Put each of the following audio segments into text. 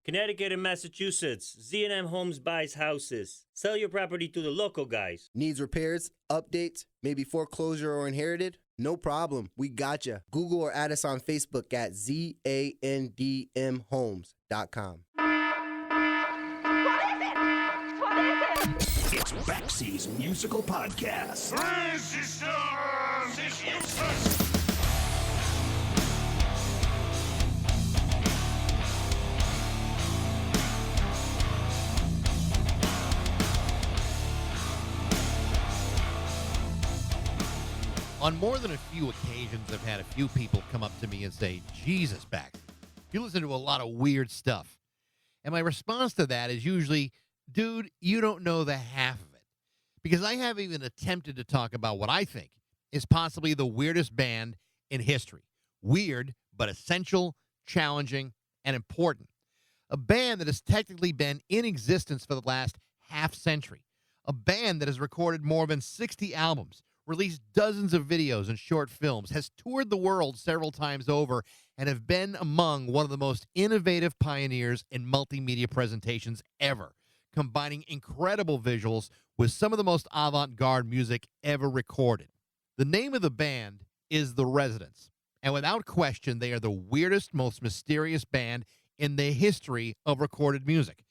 Connecticut and Massachusetts, Z&M Homes buys houses. Sell your property to the local guys. Needs repairs, updates, maybe foreclosure or inherited? No problem. We gotcha. Google or add us on Facebook at ZANDMHomes.com. It's Baxie's musical podcast. On more than a few occasions, I've had a few people come up to me and say, Jesus, Baxie, you listen to a lot of weird stuff. And my response to that is usually, dude, you don't know the half of it. Because I haven't even attempted to talk about what I think is possibly the weirdest band in history. Weird, but essential, challenging, and important. A band that has technically been in existence for the last half century. A band that has recorded more than 60 albums, released dozens of videos and short films, has toured the world several times over, and have been among one of the most innovative pioneers in multimedia presentations ever, combining incredible visuals with some of the most avant-garde music ever recorded. The name of the band is The Residents, and without question, they are the weirdest, most mysterious band in the history of recorded music.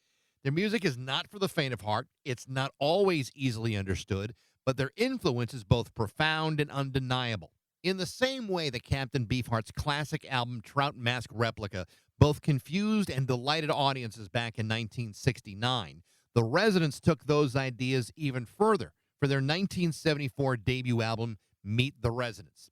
Their music is not for the faint of heart. It's not always easily understood, but their influence is both profound and undeniable. In the same way that Captain Beefheart's classic album Trout Mask Replica both confused and delighted audiences back in 1969, The Residents took those ideas even further for their 1974 debut album, Meet the Residents.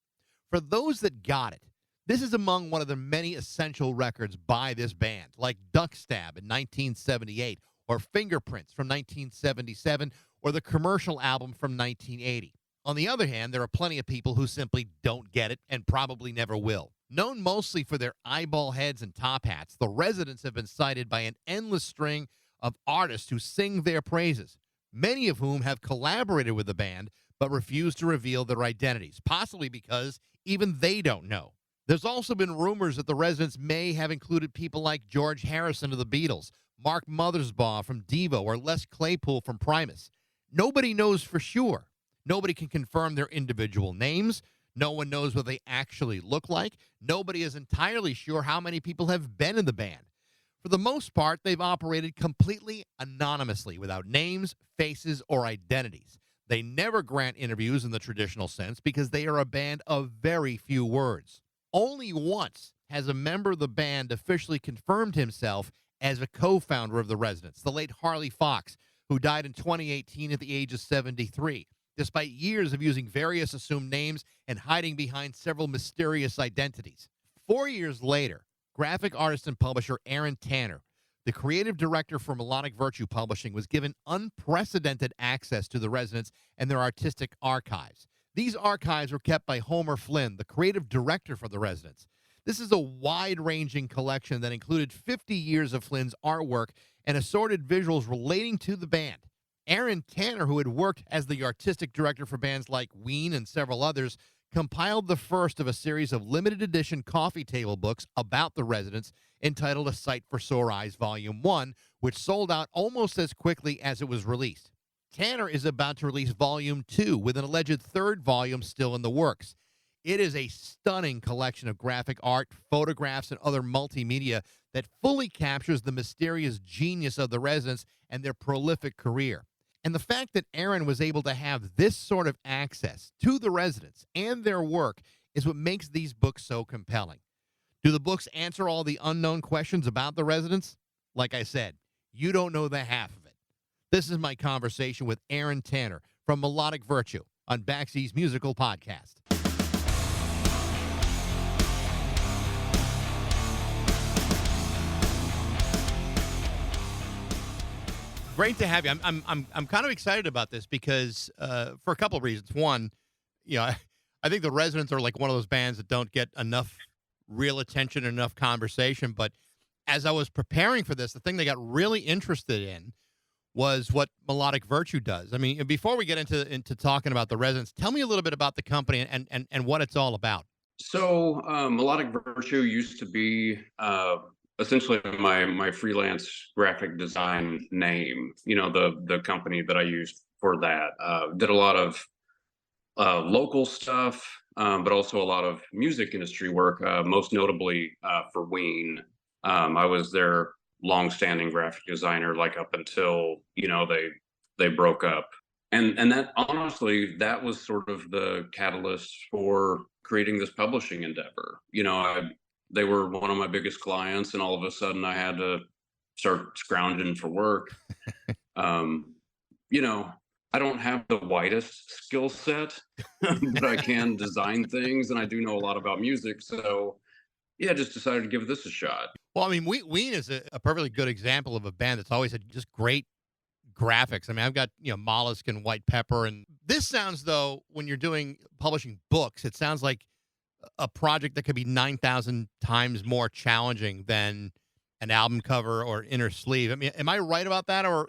For those that got it, this is among one of the many essential records by this band, like Duck Stab in 1978, or Fingerprints from 1977, or the commercial album from 1980. On the other hand, there are plenty of people who simply don't get it and probably never will. Known mostly for their eyeball heads and top hats, The Residents have been cited by an endless string of artists who sing their praises, many of whom have collaborated with the band but refuse to reveal their identities, possibly because even they don't know. There's also been rumors that The Residents may have included people like George Harrison of the Beatles, Mark Mothersbaugh from Devo, or Les Claypool from Primus. Nobody knows for sure. Nobody can confirm their individual names. No one knows what they actually look like. Nobody is entirely sure how many people have been in the band. For the most part, they've operated completely anonymously, without names, faces, or identities. They never grant interviews in the traditional sense because they are a band of very few words. Only once has a member of the band officially confirmed himself as a co-founder of The Residents, the late Harley Fox, who died in 2018 at the age of 73, despite years of using various assumed names and hiding behind several mysterious identities. 4 years later, graphic artist and publisher Aaron Tanner, the creative director for Melodic Virtue Publishing, was given unprecedented access to The Residents and their artistic archives. These archives were kept by Homer Flynn, the creative director for The Residents. This is a wide-ranging collection that included 50 years of Flynn's artwork and assorted visuals relating to the band. Aaron Tanner, who had worked as the artistic director for bands like Ween and several others, compiled the first of a series of limited edition coffee table books about The Residents entitled A Sight for Sore Eyes Volume 1, which sold out almost as quickly as it was released. Tanner is about to release Volume 2, with an alleged third volume still in the works. It is a stunning collection of graphic art, photographs, and other multimedia that fully captures the mysterious genius of The Residents and their prolific career. And the fact that Aaron was able to have this sort of access to The Residents and their work is what makes these books so compelling. Do the books answer all the unknown questions about The Residents? Like I said, you don't know the half of it. This is my conversation with Aaron Tanner from Melodic Virtue on Baxie's Musical Podcast. Great to have you. I'm kind of excited about this because for a couple of reasons. One, I think The Residents are like one of those bands that don't get enough real attention, enough conversation. But as I was preparing for this, the thing they got really interested in was what Melodic Virtue does. I mean, before we get into talking about The Residents, tell me a little bit about the company and what it's all about. So Melodic Virtue used to be essentially my freelance graphic design name. The company that I used for that did a lot of local stuff, but also a lot of music industry work. Most notably for Ween, I was their longstanding graphic designer, like up until they broke up. And that honestly, that was sort of the catalyst for creating this publishing endeavor. They were one of my biggest clients, and all of a sudden I had to start scrounging for work. Um, you know, I don't have the widest skill set, but I can design things, and I do know a lot about music. So yeah, just decided to give this a shot. Well, I mean, Ween is a perfectly good example of a band that's always had just great graphics. I mean, I've got, Mollusk and White Pepper. And this sounds, though, when you're doing publishing books, it sounds like a project that could be 9,000 times more challenging than an album cover or inner sleeve. I mean, am I right about that or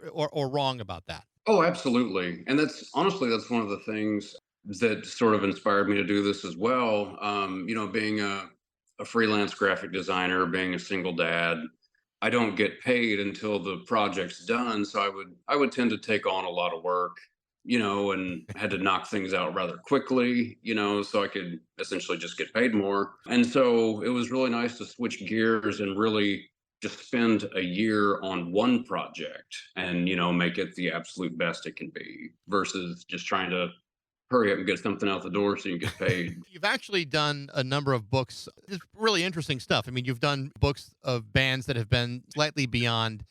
wrong about that? Oh, absolutely. And that's honestly, that's one of the things that sort of inspired me to do this as well. Being a freelance graphic designer, being a single dad, I don't get paid until the project's done. So I would tend to take on a lot of work, and had to knock things out rather quickly, so I could essentially just get paid more. And so it was really nice to switch gears and really just spend a year on one project and, make it the absolute best it can be versus just trying to hurry up and get something out the door so you can get paid. You've actually done a number of books. It's really interesting stuff. I mean, you've done books of bands that have been slightly beyond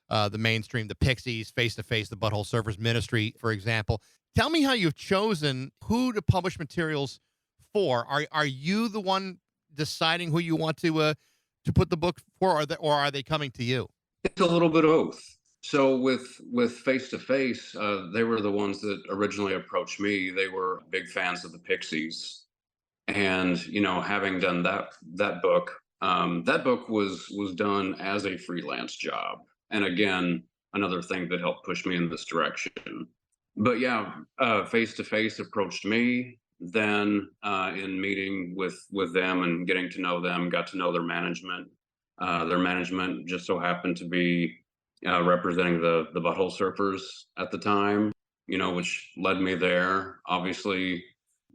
the mainstream, the Pixies, Face to Face, the Butthole Surfers Ministry, for example. Tell me how you've chosen who to publish materials for. Are you the one deciding who you want to put the book for, or are they coming to you? It's a little bit of both. So with Face to Face, they were the ones that originally approached me. They were big fans of the Pixies, and having done that book was done as a freelance job. And again, another thing that helped push me in this direction. But yeah, Face to Face approached me. Then in meeting with them and getting to know them, got to know their management. Their management just so happened to be representing the Butthole Surfers at the time, which led me there. Obviously,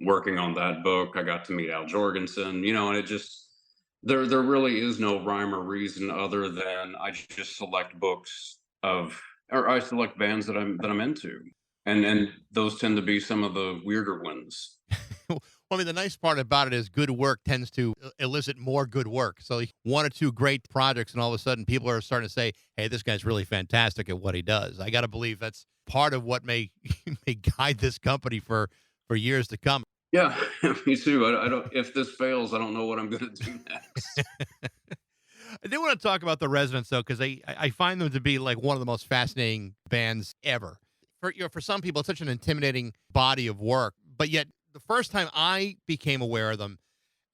working on that book, I got to meet Al Jorgensen, and it just there really is no rhyme or reason other than I just select or I select bands that I'm into, and those tend to be some of the weirder ones. Well, I mean, the nice part about it is good work tends to elicit more good work. So one or two great projects, and all of a sudden people are starting to say, hey, this guy's really fantastic at what he does. I got to believe that's part of what may guide this company for years to come. Yeah, me too. I don't. If this fails, I don't know what I'm going to do next. I do want to talk about the Residents, though, because I find them to be like one of the most fascinating bands ever. For some people, it's such an intimidating body of work, but yet the first time I became aware of them,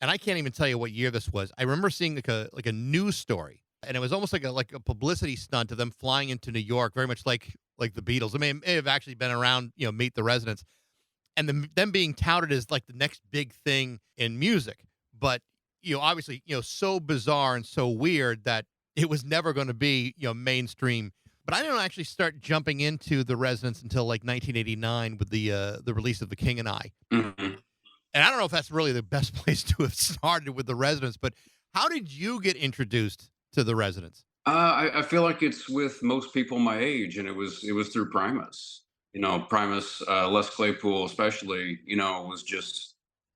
and I can't even tell you what year this was, I remember seeing like a news story, and it was almost like a publicity stunt of them flying into New York, very much like the Beatles. I mean, it may have actually been around, Meet the Residents, and them being touted as like the next big thing in music. But, obviously, so bizarre and so weird that it was never going to be, mainstream. But I didn't actually start jumping into the Residents until like 1989 with the release of The King and I. Mhm. And I don't know if that's really the best place to have started with the Residents, but how did you get introduced to the Residents? I feel like it's with most people my age, and it was through Primus. Primus, Les Claypool especially. Was just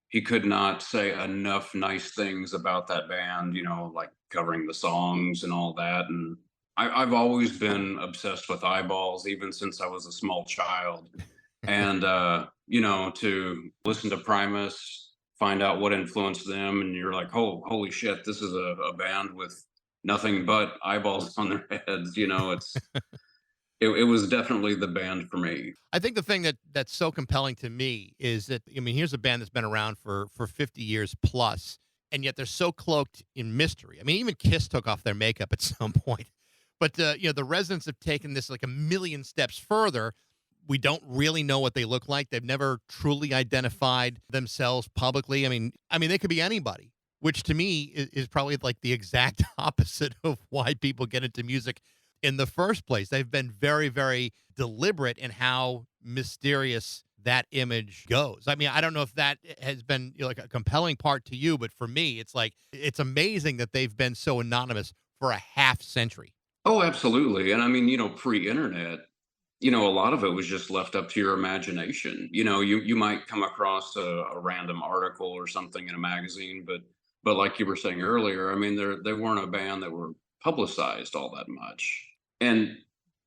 he could not say enough nice things about that band. Like covering the songs and all that. And I've always been obsessed with eyeballs, even since I was a small child. And to listen to Primus, find out what influenced them, and you're like, oh, holy shit, this is a band with nothing but eyeballs on their heads. It was definitely the band for me. I think the thing that's so compelling to me is that, I mean, here's a band that's been around for 50 years plus, and yet they're so cloaked in mystery. I mean, even Kiss took off their makeup at some point. But, the Residents have taken this like a million steps further. We don't really know what they look like. They've never truly identified themselves publicly. I mean, they could be anybody. which to me is probably like the exact opposite of why people get into music in the first place. They've been very, very deliberate in how mysterious that image goes. I mean, I don't know if that has been like a compelling part to you, but for me, it's like it's amazing that they've been so anonymous for a half century. Oh, absolutely. And I mean, pre-internet, a lot of it was just left up to your imagination. You might come across a random article or something in a magazine, but like you were saying earlier, I mean, they weren't a band that were publicized all that much. And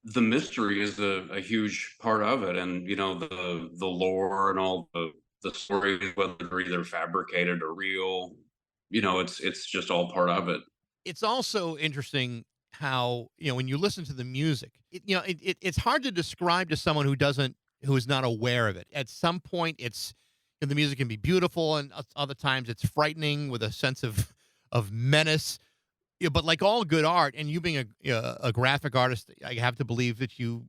the mystery is a huge part of it, and the lore and all the stories, whether they're either fabricated or real, it's just all part of it. It's also interesting how, when you listen to the music, it's hard to describe to someone who is not aware of it. At some point, the music can be beautiful, and other times it's frightening with a sense of menace. Yeah, but like all good art, and you being a graphic artist, I have to believe that you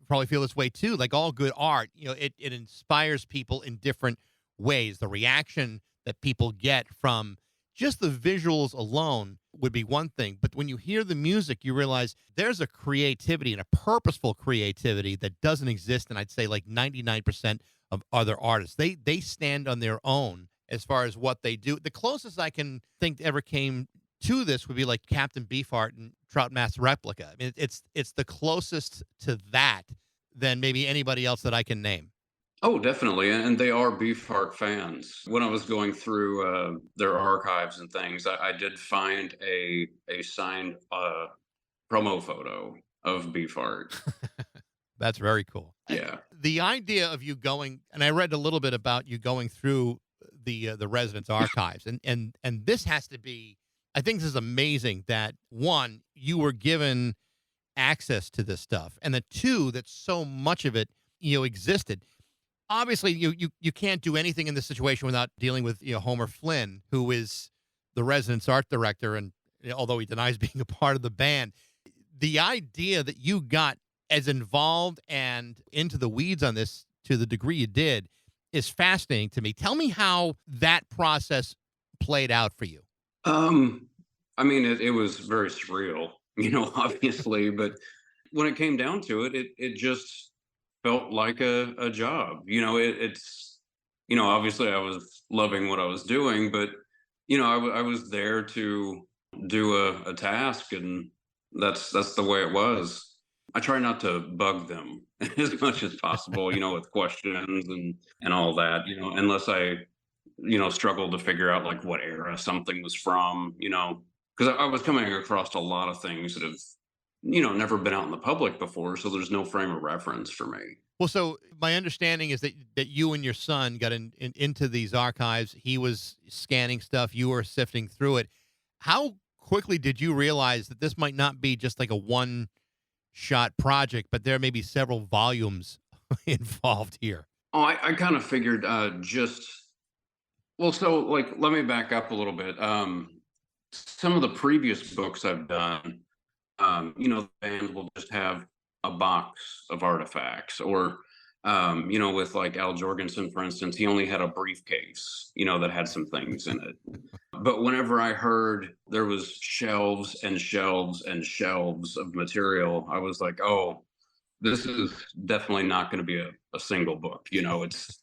probably feel this way too. Like all good art, it inspires people in different ways. The reaction that people get from just the visuals alone would be one thing, but when you hear the music, you realize there's a creativity and a purposeful creativity that doesn't exist. And I'd say like 99% of other artists, they stand on their own as far as what they do. The closest I can think ever came to this would be like Captain Beefheart and Trout Mask Replica. I mean, it's the closest to that than maybe anybody else that I can name. Oh, definitely, and they are Beefheart fans. When I was going through their archives and things, I did find a signed promo photo of Beefheart. That's very cool. Yeah. The idea of you going, and I read a little bit about you going through the Residence archives, and this has to be, I think this is amazing that one, you were given access to this stuff, and that two, that so much of it existed. Obviously, you can't do anything in this situation without dealing with Homer Flynn, who is the Residence art director, and although he denies being a part of the band, the idea that you got as involved and into the weeds on this to the degree you did is fascinating to me. Tell me how that process played out for you. I mean, it was very surreal, obviously, but when it came down to it, it just felt like a job. It's obviously I was loving what I was doing, but I was there to do a task, and that's the way it was. I try not to bug them as much as possible, with questions and all that, unless I struggle to figure out like what era something was from, because I was coming across a lot of things that have never been out in the public before, so there's no frame of reference for me. Well, so my understanding is that you and your son got into these archives. He was scanning stuff. You were sifting through it. How quickly did you realize that this might not be just like a one-shot project, but there may be several volumes involved here? Oh, I kind of figured so like, let me back up a little bit. Some of the previous books I've done, the band will just have a box of artifacts, or with like Al Jorgensen, for instance, he only had a briefcase, that had some things in it. But whenever I heard there was shelves and shelves and shelves of material, I was like, oh, this is definitely not going to be a single book. It's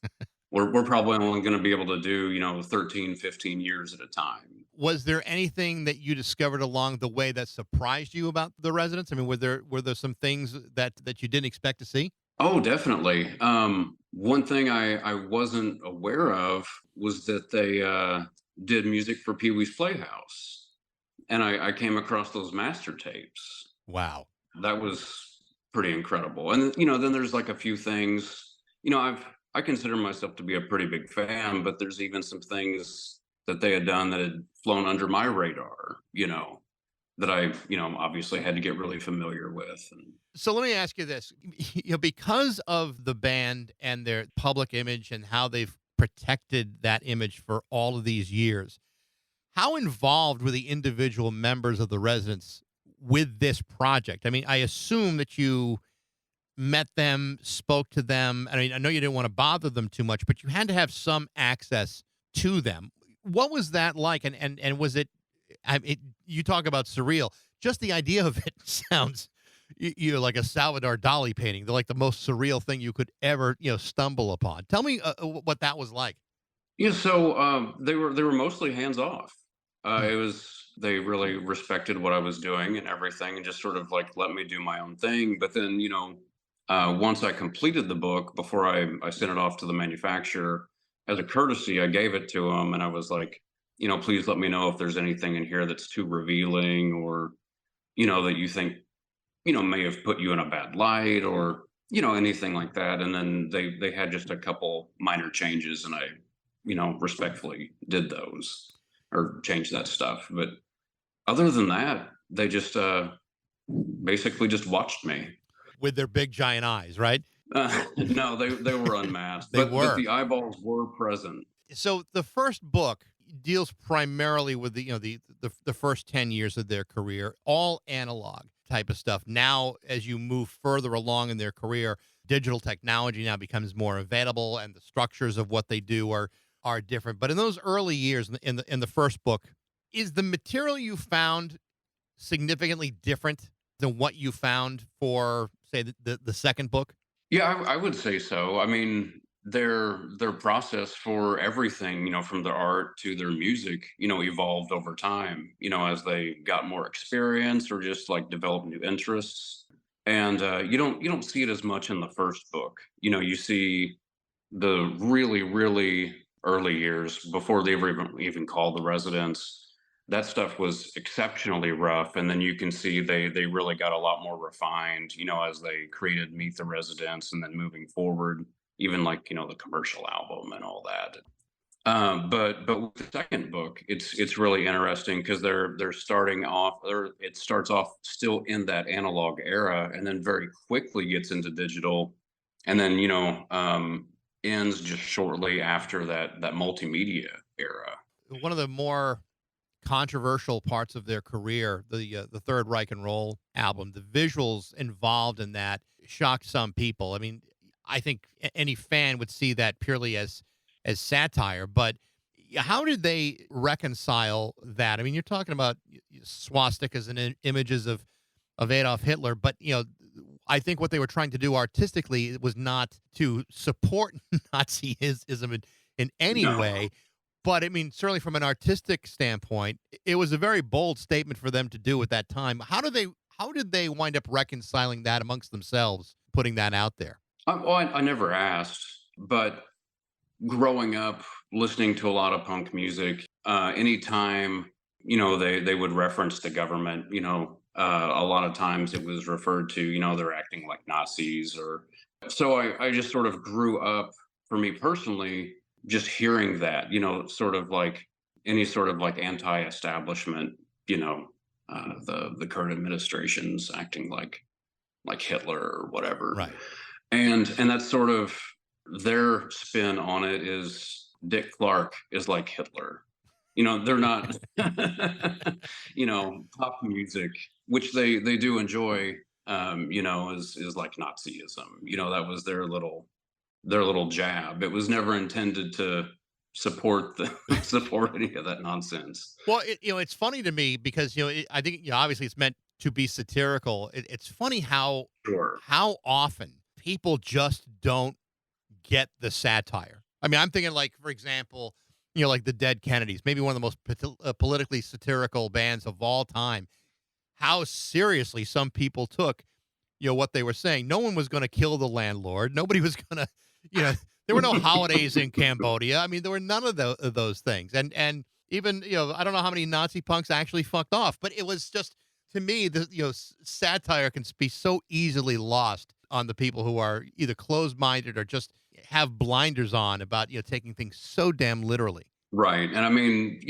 we're probably only going to be able to do 13, 15 years at a time. Was there anything that you discovered along the way that surprised you about the Residents? I mean, were there some things that you didn't expect to see? Oh, definitely. One thing I wasn't aware of was that they did music for Pee Wee's Playhouse, and I came across those master tapes. Wow, that was pretty incredible. And then there's like a few things. I consider myself to be a pretty big fan, but there's even some things that they had done that had flown under my radar, that I, obviously had to get really familiar with. And so let me ask you this, because of the band and their public image and how they've protected that image for all of these years, how involved were the individual members of the Residents with this project? I mean, I assume that you met them, spoke to them. I mean, I know you didn't want to bother them too much, but you had to have some access to them. What was that like? And was it, you talk about surreal. Just the idea of it sounds, like a Salvador Dali painting. They're like the most surreal thing you could ever, stumble upon. Tell me what that was like. Yeah, so they were mostly hands off. Hmm. It was they really respected what I was doing and everything, and just sort of like let me do my own thing. But then, once I completed the book, before I sent it off to the manufacturer, as a courtesy, I gave it to them, and I was like, please let me know if there's anything in here that's too revealing, or that you think may have put you in a bad light, or anything like that. And then they had just a couple minor changes, and I respectfully did those or changed that stuff. But other than that, they just basically just watched me. With their big giant eyes, right? No, they were unmasked, They but were. the eyeballs were present. So the first book deals primarily with the first 10 years of their career, all analog type of stuff. Now, as you move further along in their career, digital technology now becomes more available, and the structures of what they do are different. But in those early years, in the first book, is the material you found significantly different than what you found for, say, the second book? Yeah, I would say so. I mean, their process for everything, from their art to their music, evolved over time, as they got more experience or just like developed new interests. And you don't see it as much in the first book. You see the really, really early years before they were even called the residents. That stuff was exceptionally rough, and then you can see they really got a lot more refined, as they created Meet the Residents, and then moving forward, even like the commercial album and all that. But with the second book, it's really interesting because they're starting off, or it starts off still in that analog era, and then very quickly gets into digital, and then ends just shortly after that multimedia era. One of the more controversial parts of their career, the Third Reich and Roll album, the visuals involved in that shocked some people. I mean, I think any fan would see that purely as satire, but how did they reconcile that? I mean, you're talking about swastikas and images of Adolf Hitler, but I think what they were trying to do artistically was not to support Nazism in any No. way. But I mean, certainly from an artistic standpoint, it was a very bold statement for them to do at that time. How did they wind up reconciling that amongst themselves, putting that out there? I never asked, but growing up listening to a lot of punk music, anytime they would reference the government, a lot of times it was referred to, they're acting like Nazis, or so. I just sort of grew up, for me personally, just hearing that, sort of like any sort of like anti-establishment, the current administration's acting like Hitler or whatever. Right. And that's sort of their spin on it, is Dick Clark is like Hitler. They're not, pop music, which they do enjoy, is like Nazism. That was their little jab. It was never intended to support support any of that nonsense. Well, it's funny to me because I think obviously it's meant to be satirical. It's funny Sure. how often people just don't get the satire. I mean, I'm thinking like, for example, like the Dead Kennedys, maybe one of the most politically satirical bands of all time. How seriously some people took, what they were saying. No one was going to kill the landlord. Nobody was going to, there were no holidays in Cambodia. I mean, there were none of those things. And even, I don't know how many Nazi punks actually fucked off, but it was just, to me, satire can be so easily lost on the people who are either closed-minded or just have blinders on about, taking things so damn literally. Right. And I mean,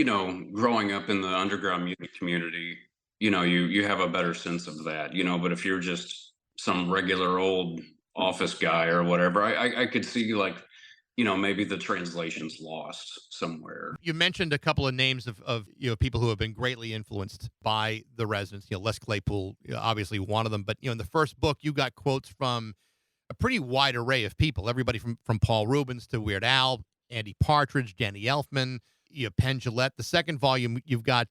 growing up in the underground music community, you have a better sense of that, but if you're just some regular old office guy or whatever, I could see like, maybe the translation's lost somewhere. You mentioned a couple of names of people who have been greatly influenced by the Residents. Les Claypool, obviously one of them. But in the first book, you got quotes from a pretty wide array of people. Everybody from Paul Rubens to Weird Al, Andy Partridge, Danny Elfman. Penn Jillette. The second volume, you've got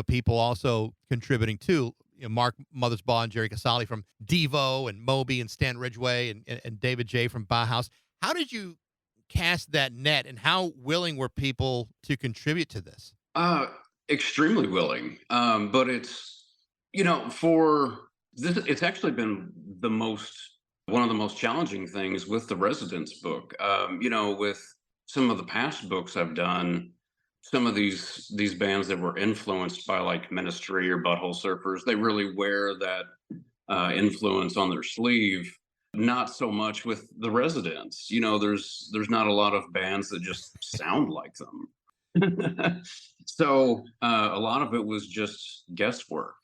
people also contributing too. Mark Mothersbaugh and Jerry Casale from Devo and Moby and Stan Ridgway and David J. from Bauhaus. How did you cast that net, and how willing were people to contribute to this? Extremely willing. But it's, for this, it's actually been one of the most challenging things with the Residence book. With some of the past books I've done, some of these bands that were influenced by like Ministry or Butthole Surfers, they really wear that influence on their sleeve. Not so much with the Residents. There's not a lot of bands that just sound like them. So a lot of it was just guesswork.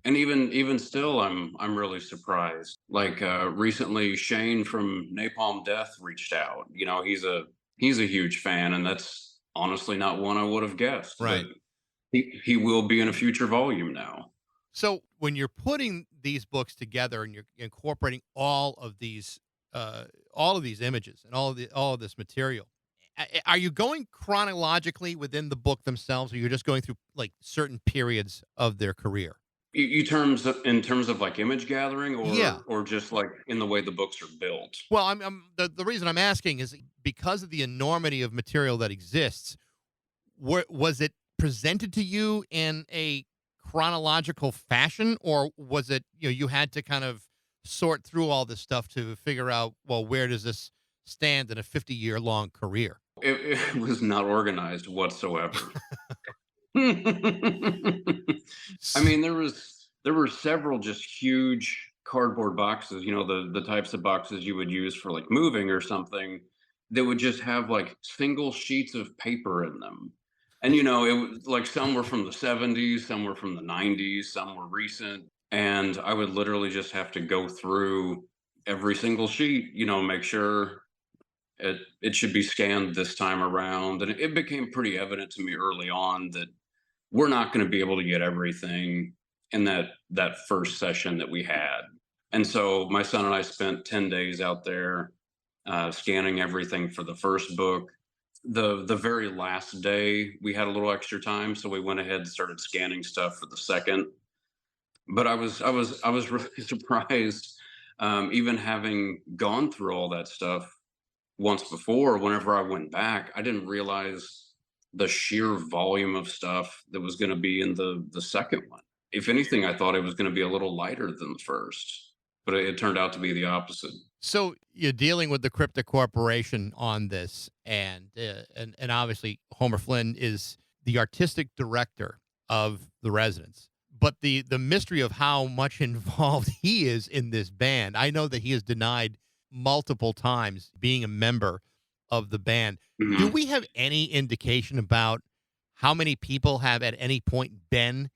And even still, I'm really surprised. Like recently, Shane from Napalm Death reached out. He's a huge fan, and that's honestly not one I would have guessed. Right. But he will be in a future volume now. So when you're putting these books together and you're incorporating all of these images and all of this material, are you going chronologically within the book themselves, or you're just going through like certain periods of their career? In terms of like image gathering, or just like in the way the books are built. Well, the reason I'm asking is because of the enormity of material that exists. Was it presented to you in a chronological fashion, or was it you had to kind of sort through all this stuff to figure out, well, where does this stand in a 50-year-long career? It was not organized whatsoever. I mean, there were several just huge cardboard boxes, the types of boxes you would use for like moving or something, that would just have like single sheets of paper in them. And it was like some were from the 70s, some were from the 90s, some were recent. And I would literally just have to go through every single sheet, make sure it should be scanned this time around. And it became pretty evident to me early on that we're not going to be able to get everything in that first session that we had. And so my son and I spent 10 days out there scanning everything for the first book. The very last day we had a little extra time, so we went ahead and started scanning stuff for the second. But I was really surprised, even having gone through all that stuff once before. Whenever I went back, I didn't realize the sheer volume of stuff that was going to be in the second one. If anything, I thought it was going to be a little lighter than the first, but it turned out to be the opposite. So you're dealing with the Cryptic Corporation on this, and obviously Homer Flynn is the artistic director of the Residents. But the mystery of how much involved he is in this band, I know that he has denied multiple times being a member of the band. Mhm. Do we have any indication about how many people have at any point been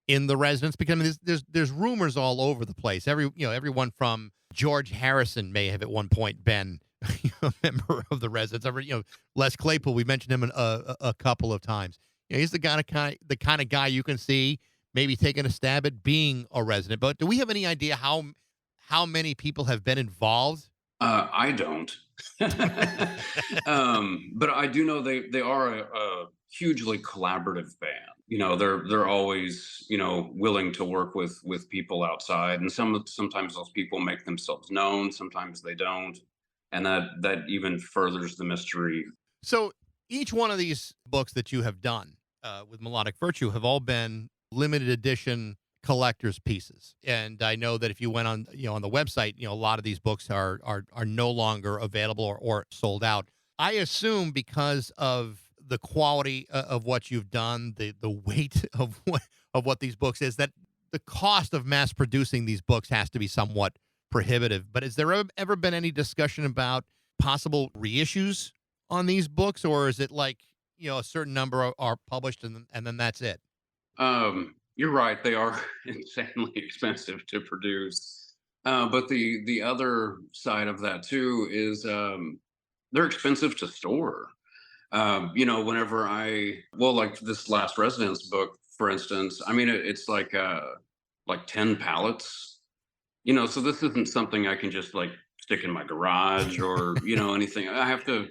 in the Residents? Because I mean, there's rumors all over the place. Everyone from George Harrison may have at one point been a member of the Residents. Les Claypool, we mentioned him a couple of times. He's the kind of guy you can see maybe taking a stab at being a resident. But do we have any idea how many people have been involved? I don't. But I do know they are a hugely collaborative band. They're always willing to work with people outside, and sometimes those people make themselves known, sometimes they don't, and that even furthers the mystery. So each one of these books that you have done with Melodic Virtue have all been limited edition collector's pieces. And I know that if you went on, on the website, a lot of these books are no longer available or sold out. I assume because of the quality of what you've done, the weight of what these books is, that the cost of mass producing these books has to be somewhat prohibitive. But has there ever been any discussion about possible reissues on these books, or is it like, a certain number are published and then that's it? You're right; they are insanely expensive to produce. But the other side of that too is they're expensive to store. Whenever like this last Residence book, for instance, I mean, it's like 10 pallets. So this isn't something I can just like stick in my garage or anything. I have to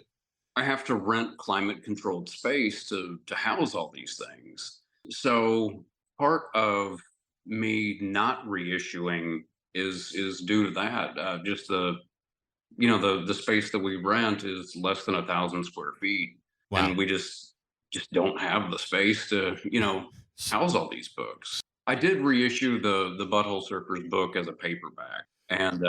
I have to rent climate controlled space to house all these things. So part of me not reissuing is due to that. Just the space that we rent is less than 1,000 square feet, Wow. and we just don't have the space to house all these books. I did reissue the Butthole Surfers book as a paperback, and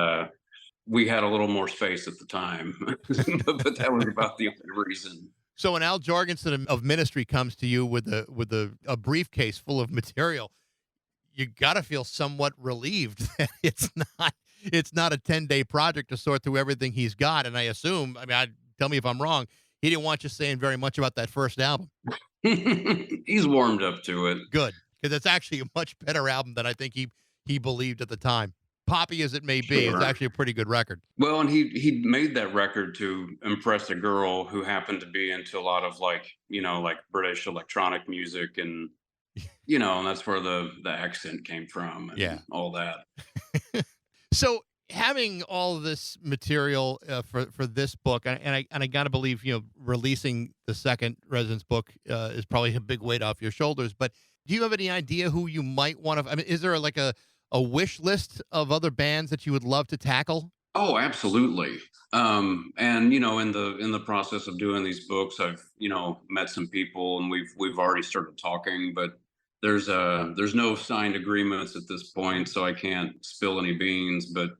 we had a little more space at the time, but that was about the only reason. So when Al Jorgensen of Ministry comes to you with a briefcase full of material, you got to feel somewhat relieved that it's not a 10-day project to sort through everything he's got. And I assume, tell me if I'm wrong, he didn't want you saying very much about that first album. He's warmed up to it. Good, because it's actually a much better album than I think he believed at the time. Poppy as it may be, Sure. it's actually a pretty good record. Well, and he made that record to impress a girl who happened to be into a lot of like British electronic music, and and that's where the accent came from, and Yeah. all that. So having all this material for this book, and I got to believe releasing the second Residence book is probably a big weight off your shoulders. But do you have any idea who you might want to? I mean, is there like a wish list of other bands that you would love to tackle? Oh, absolutely. And in the process of doing these books, I've met some people, and we've already started talking, but there's no signed agreements at this point, so I can't spill any beans. But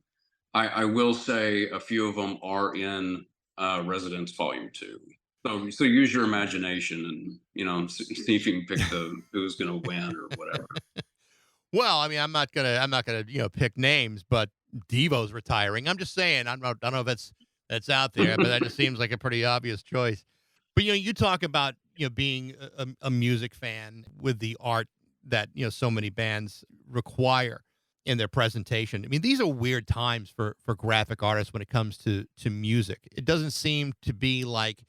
I will say a few of them are in Residence Volume 2. So use your imagination, and see if you can pick who's going to win or whatever. Well, I mean, I'm not gonna pick names, but Devo's retiring. I'm just saying, I don't know if that's out there, but that just seems like a pretty obvious choice. But you talk about being a music fan with the art that so many bands require in their presentation. I mean, these are weird times for graphic artists when it comes to music. It doesn't seem to be like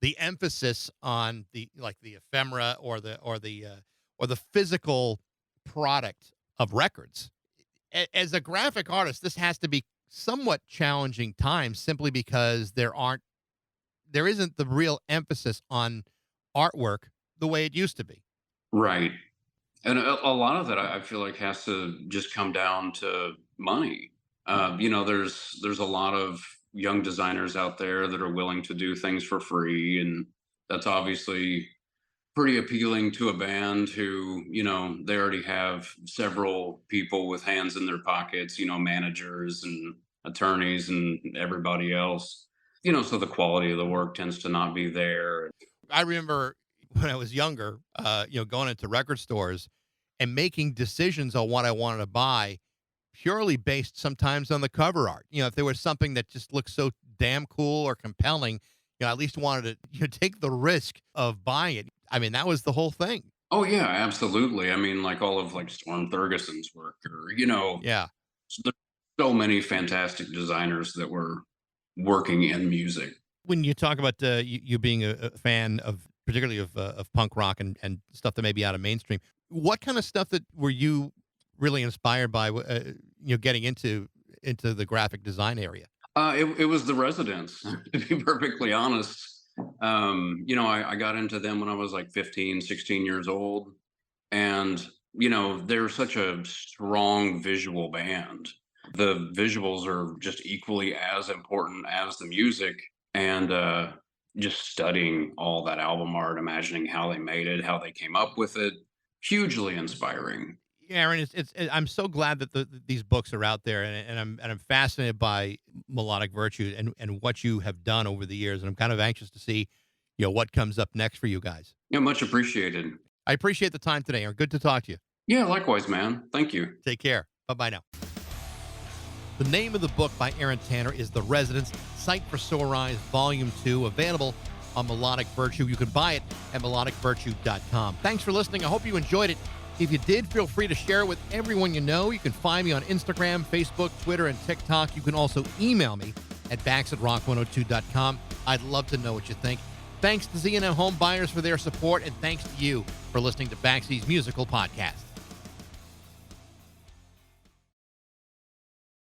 the emphasis on the ephemera or the physical product of records. As a graphic artist, this has to be somewhat challenging times simply because there isn't the real emphasis on artwork the way it used to be. Right. And a lot of that I feel like has to just come down to money. There's a lot of young designers out there that are willing to do things for free, and that's obviously pretty appealing to a band who, they already have several people with hands in their pockets, managers and attorneys and everybody else. So the quality of the work tends to not be there. I remember when I was younger, going into record stores and making decisions on what I wanted to buy purely based sometimes on the cover art. If there was something that just looked so damn cool or compelling, I at least wanted to take the risk of buying it. I mean, that was the whole thing. Oh yeah, absolutely. I mean, like all of Storm Thurgeson's work, or Yeah. there's so many fantastic designers that were working in music. When you talk about you being a fan of, particularly of punk rock and stuff that may be out of mainstream, what kind of stuff that were you really inspired by? Getting into the graphic design area. It was the Residents, to be perfectly honest. I got into them when I was like 15, 16 years old. And, they're such a strong visual band. The visuals are just equally as important as the music. And just studying all that album art, imagining how they made it, how they came up with it, hugely inspiring. Aaron, I'm so glad that these books are out there, and I'm fascinated by Melodic Virtue and what you have done over the years, and I'm kind of anxious to see, what comes up next for you guys. Yeah, much appreciated. I appreciate the time today, Aaron. Good to talk to you. Yeah, likewise, man. Thank you. Take care. Bye-bye now. The name of the book by Aaron Tanner is The Residence, Sight for Sore Eyes, Volume 2, available on Melodic Virtue. You can buy it at melodicvirtue.com. Thanks for listening. I hope you enjoyed it. If you did, feel free to share it with everyone you know. You can find me on Instagram, Facebook, Twitter, and TikTok. You can also email me at bax@rock102.com. I'd love to know what you think. Thanks to Z&M Home Buyers for their support, and thanks to you for listening to Baxie's Musical Podcast.